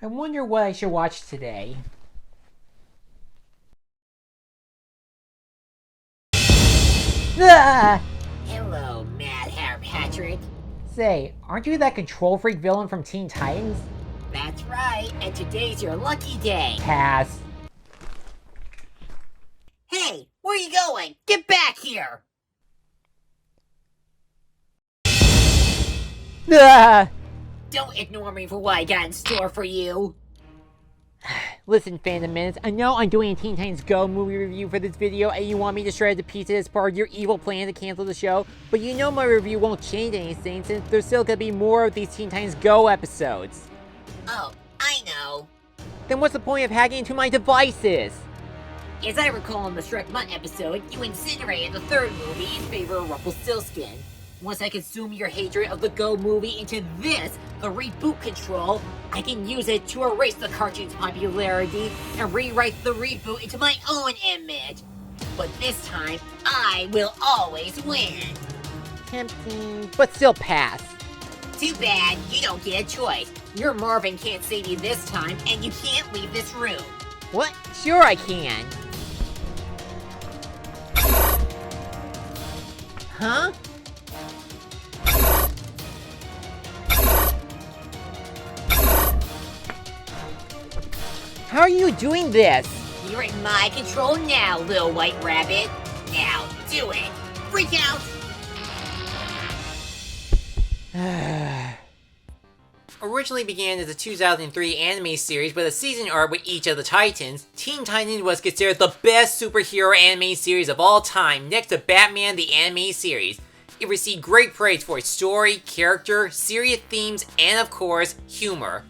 I wonder what I should watch today. Ah! Hello, Mad Hatter Patrick. Say, aren't you that control freak villain from Teen Titans? That's right, and today's your lucky day. Pass. Hey, where are you going? Get back here! Ah! Don't ignore me for what I got in store for you. Listen, Fandom Minutes, I know I'm doing a Teen Titans Go movie review for this video and you want me to shred it to pieces as part of your evil plan to cancel the show, but you know my review won't change anything since there's still gonna be more of these Teen Titans Go episodes. Oh, I know. Then what's the point of hacking into my devices? As I recall in the Shrek Mutt episode, you incinerated the third movie in favor of Rumpelstiltskin. Once I consume your hatred of the Go movie into this, the reboot control, I can use it to erase the cartoon's popularity and rewrite the reboot into my own image. But this time, I will always win. Tempting, but still pass. Too bad, you don't get a choice. Your Marvin can't save you this time, and you can't leave this room. What? Sure I can. Huh? How are you doing this? You're in my control now, little white rabbit. Now, do it. Freak out! Originally began as a 2003 anime series with a season arc with each of the Titans, Teen Titans was considered the best superhero anime series of all time next to Batman the Anime Series. It received great praise for its story, character, serious themes, and of course, humor.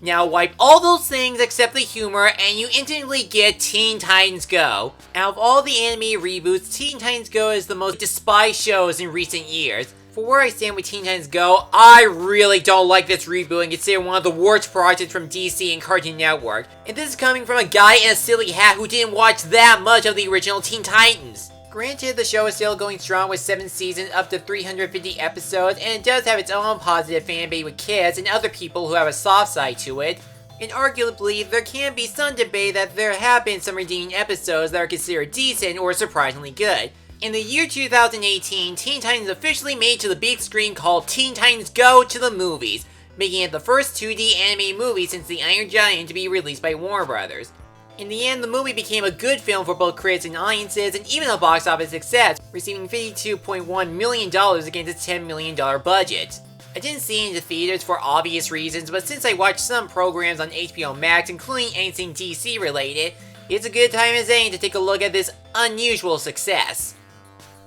Now wipe all those things except the humor and you instantly get Teen Titans Go. Out of all the anime reboots, Teen Titans Go is the most despised shows in recent years. For where I stand with Teen Titans Go, I really don't like this reboot and consider it one of the worst projects from DC and Cartoon Network. And this is coming from a guy in a silly hat who didn't watch that much of the original Teen Titans. Granted, the show is still going strong with 7 seasons up to 350 episodes, and it does have its own positive fanbase with kids and other people who have a soft side to it. And arguably, there can be some debate that there have been some redeeming episodes that are considered decent or surprisingly good. In the year 2018, Teen Titans officially made it to the big screen called Teen Titans Go to the Movies, making it the first 2D anime movie since The Iron Giant to be released by Warner Brothers. In the end, the movie became a good film for both critics and audiences, and even a box office success, receiving $52.1 million against its $10 million budget. I didn't see it in the theaters for obvious reasons, but since I watched some programs on HBO Max, including anything DC related, it's a good time as any to take a look at this unusual success.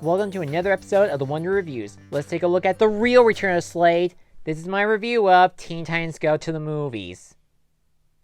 Welcome to another episode of the Wonder Reviews. Let's take a look at the real return of Slade. This is my review of Teen Titans Go to the Movies.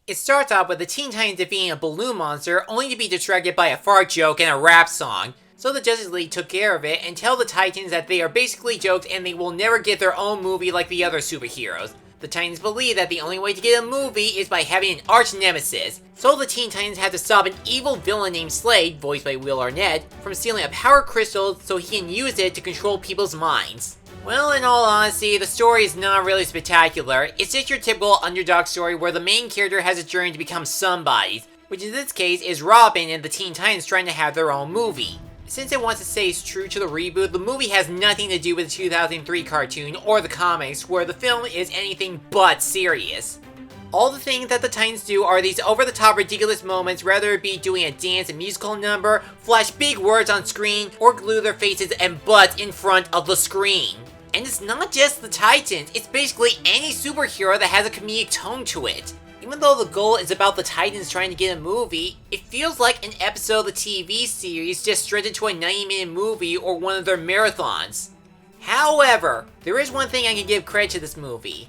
It starts off with the Teen Titans defeating a balloon monster, only to be distracted by a fart joke and a rap song. So the Justice League took care of it and tell the Titans that they are basically jokes and they will never get their own movie like the other superheroes. The Titans believe that the only way to get a movie is by having an arch nemesis. So the Teen Titans had to stop an evil villain named Slade, voiced by Will Arnett, from stealing a power crystal so he can use it to control people's minds. Well, in all honesty, the story is not really spectacular. It's just your typical underdog story where the main character has a journey to become somebody, which in this case is Robin and the Teen Titans trying to have their own movie. Since it wants to stay true to the reboot, the movie has nothing to do with the 2003 cartoon or the comics, where the film is anything but serious. All the things that the Titans do are these over-the-top ridiculous moments, whether it be doing a dance and musical number, flash big words on screen, or glue their faces and butts in front of the screen. And it's not just the Titans, it's basically any superhero that has a comedic tone to it. Even though the goal is about the Titans trying to get a movie, it feels like an episode of the TV series just stretched into a 90-minute movie or one of their marathons. However, there is one thing I can give credit to this movie.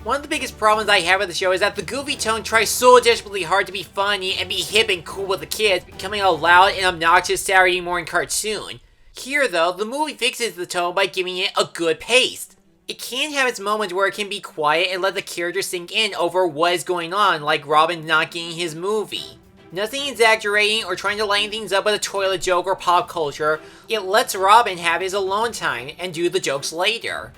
One of the biggest problems I have with the show is that the goofy tone tries so desperately hard to be funny and be hip and cool with the kids, becoming a loud and obnoxious Saturday morning cartoon. Here though, the movie fixes the tone by giving it a good pace. It can have its moments where it can be quiet and let the character sink in over what is going on, like Robin not getting his movie. Nothing exaggerating or trying to line things up with a toilet joke or pop culture, it lets Robin have his alone time and do the jokes later.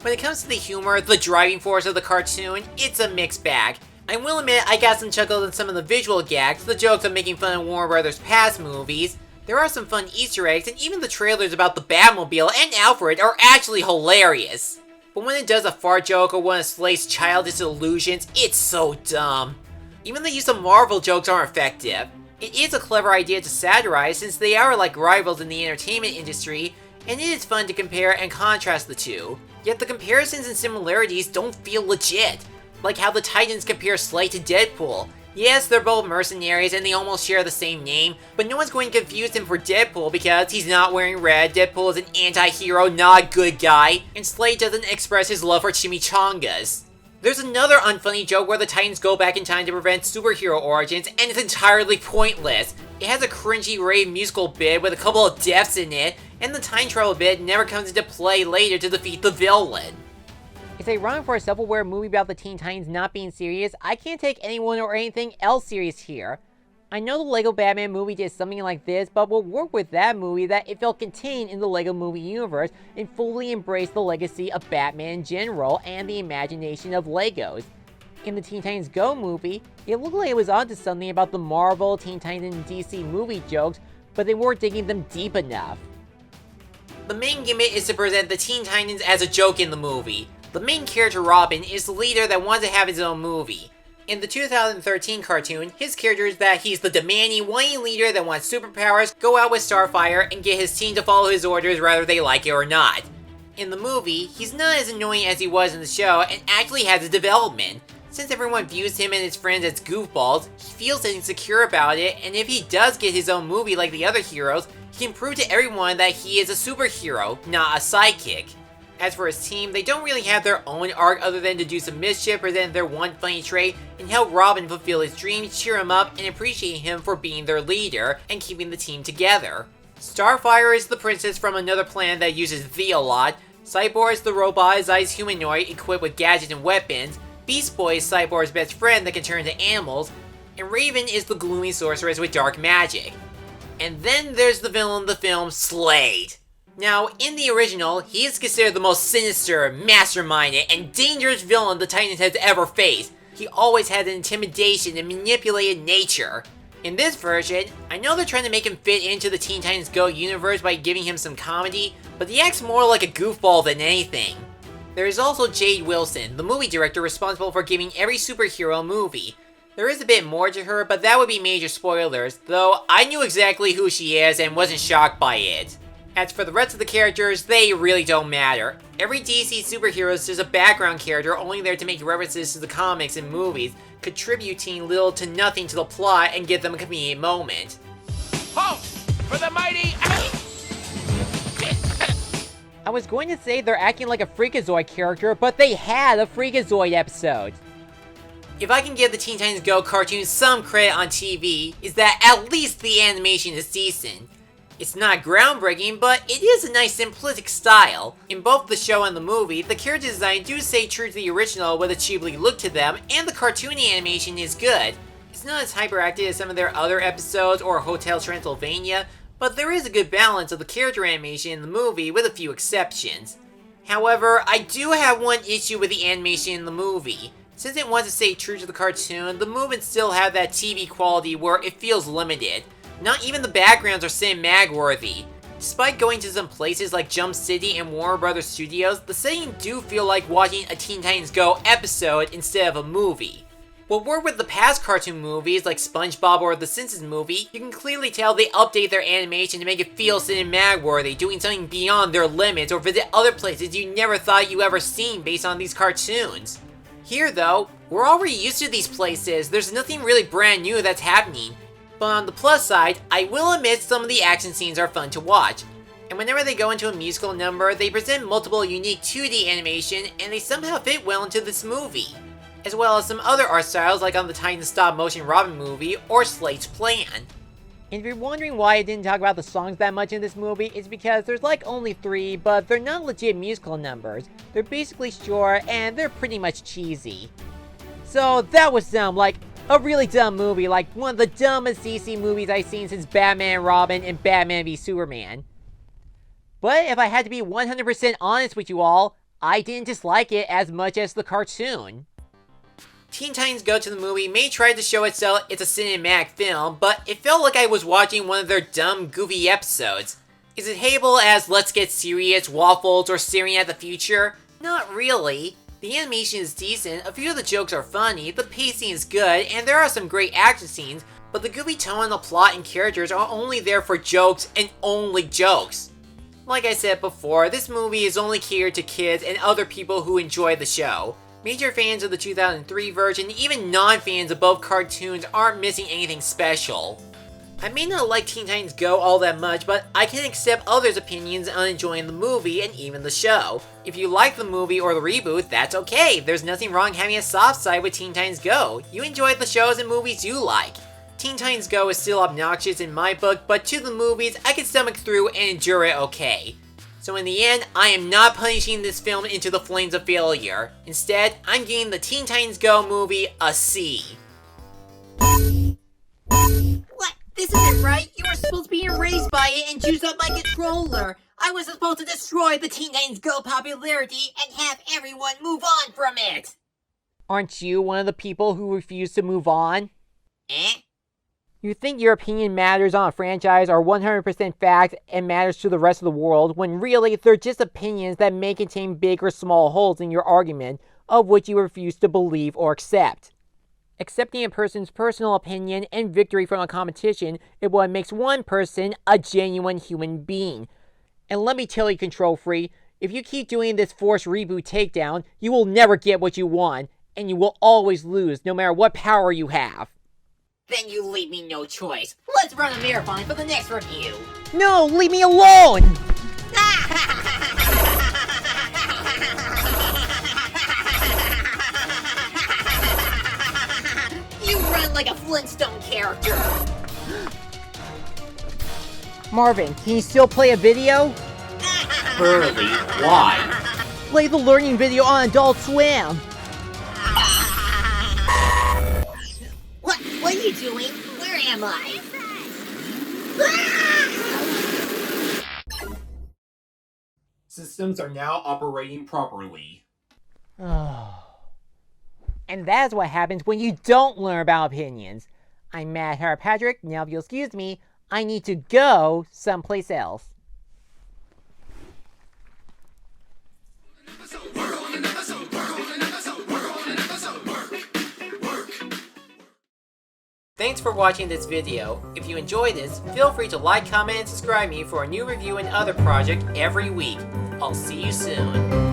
When it comes to the humor, the driving force of the cartoon, it's a mixed bag. I will admit I got some chuckles in some of the visual gags, the jokes of making fun of Warner Brothers' past movies. There are some fun Easter eggs, and even the trailers about the Batmobile and Alfred are actually hilarious. But when it does a fart joke or one of Slade's childish illusions, it's so dumb. Even the use of Marvel jokes aren't effective. It is a clever idea to satirize since they are like rivals in the entertainment industry, and it is fun to compare and contrast the two. Yet the comparisons and similarities don't feel legit. Like how the Titans compare Slade to Deadpool. Yes, they're both mercenaries and they almost share the same name, but no one's going to confuse him for Deadpool because he's not wearing red, Deadpool is an anti-hero, not a good guy, and Slade doesn't express his love for chimichangas. There's another unfunny joke where the Titans go back in time to prevent superhero origins, and it's entirely pointless. It has a cringy rave musical bit with a couple of deaths in it, and the time travel bit never comes into play later to defeat the villain. It's ironic for a self-aware movie about the Teen Titans not being serious. I can't take anyone or anything else serious here. I know the LEGO Batman movie did something like this, but will work with that movie that it felt contained in the LEGO movie universe and fully embraced the legacy of Batman in general and the imagination of LEGOs. In the Teen Titans Go movie, it looked like it was onto something about the Marvel, Teen Titans, and DC movie jokes, but they weren't digging them deep enough. The main gimmick is to present the Teen Titans as a joke in the movie. The main character, Robin, is the leader that wants to have his own movie. In the 2013 cartoon, his character is that he's the demanding, whiny leader that wants superpowers, go out with Starfire, and get his team to follow his orders whether they like it or not. In the movie, he's not as annoying as he was in the show and actually has a development. Since everyone views him and his friends as goofballs, he feels insecure about it, and if he does get his own movie like the other heroes, he can prove to everyone that he is a superhero, not a sidekick. As for his team, they don't really have their own arc other than to do some mischief, present their one funny trait, and help Robin fulfill his dreams, cheer him up, and appreciate him for being their leader, and keeping the team together. Starfire is the princess from another planet that uses the a lot, Cyborg is the robotized humanoid equipped with gadgets and weapons, Beast Boy is Cyborg's best friend that can turn into animals, and Raven is the gloomy sorceress with dark magic. And then there's the villain of the film, Slade. Now, in the original, he is considered the most sinister, masterminded, and dangerous villain the Titans has ever faced. He always had an intimidation and manipulated nature. In this version, I know they're trying to make him fit into the Teen Titans Go universe by giving him some comedy, but he acts more like a goofball than anything. There is also Jade Wilson, the movie director responsible for giving every superhero a movie. There is a bit more to her, but that would be major spoilers, though I knew exactly who she is and wasn't shocked by it. As for the rest of the characters, they really don't matter. Every DC superhero is just a background character only there to make references to the comics and movies, contributing little to nothing to the plot and give them a convenient moment. Halt! For the mighty... I was going to say they're acting like a Freakazoid character, but they had a Freakazoid episode. If I can give the Teen Titans Go cartoon some credit on TV, is that at least the animation is decent. It's not groundbreaking, but it is a nice simplistic style. In both the show and the movie, the character design do stay true to the original with a cheaply look to them, and the cartoony animation is good. It's not as hyperactive as some of their other episodes or Hotel Transylvania, but there is a good balance of the character animation in the movie with a few exceptions. However, I do have one issue with the animation in the movie. Since it wants to stay true to the cartoon, the movements still have that TV quality where it feels limited. Not even the backgrounds are cinematic worthy. Despite going to some places like Jump City and Warner Brothers Studios, the setting do feel like watching a Teen Titans Go episode instead of a movie. What worked with the past cartoon movies like SpongeBob or The Simpsons movie, you can clearly tell they update their animation to make it feel cinematic worthy, doing something beyond their limits or visit other places you never thought you ever seen based on these cartoons. Here though, we're already used to these places, there's nothing really brand new that's happening. But on the plus side, I will admit some of the action scenes are fun to watch. And whenever they go into a musical number, they present multiple unique 2D animation and they somehow fit well into this movie. As well as some other art styles like on the Titans stop motion Robin movie or Slade's Plan. And if you're wondering why I didn't talk about the songs that much in this movie, it's because there's like only 3, but they're not legit musical numbers. They're basically short and they're pretty much cheesy. So that was dumb, like a really dumb movie, like one of the dumbest DC movies I've seen since Batman and Robin and Batman v Superman. But if I had to be 100% honest with you all, I didn't dislike it as much as the cartoon. Teen Titans Go to the movie may try to show itself it's a cinematic film, but it felt like I was watching one of their dumb, goofy episodes. Is it hailable as Let's Get Serious, Waffles, or Staring at the Future? Not really. The animation is decent, a few of the jokes are funny, the pacing is good, and there are some great action scenes, but the goofy tone, the plot, and characters are only there for jokes and only jokes. Like I said before, this movie is only catered to kids and other people who enjoy the show. Major fans of the 2003 version, even non-fans of both cartoons, aren't missing anything special. I may not like Teen Titans Go all that much, but I can accept others' opinions on enjoying the movie and even the show. If you like the movie or the reboot, that's okay. There's nothing wrong having a soft side with Teen Titans Go. You enjoyed the shows and movies you like. Teen Titans Go is still obnoxious in my book, but to the movies, I can stomach through and endure it okay. So in the end, I am not punishing this film into the flames of failure. Instead, I'm giving the Teen Titans Go movie a C. What? This isn't right. You were supposed to be erased by it and juice up my controller. I was supposed to destroy the Teen Titans Go popularity and have everyone move on from it. Aren't you one of the people who refuse to move on? Eh? You think your opinion matters on a franchise are 100% fact and matters to the rest of the world, when really they're just opinions that may contain big or small holes in your argument, of which you refuse to believe or accept. Accepting a person's personal opinion and victory from a competition is what makes one person a genuine human being. And let me tell you, Control Freak, if you keep doing this forced reboot takedown, you will never get what you want, and you will always lose no matter what power you have. Then you leave me no choice. Let's run a marathon for the next review. No, leave me alone! You run like a Flintstone character. Marvin, can you still play a video? Hurley, why? Play the learning video on Adult Swim! What are you doing? Where am I? Systems are now operating properly. And that's what happens when you don't learn about opinions. I'm Matt Patrick. Now if you'll excuse me, I need to go someplace else. Thanks for watching this video. If you enjoyed this, feel free to like, comment, and subscribe me for a new review and other project every week. I'll see you soon.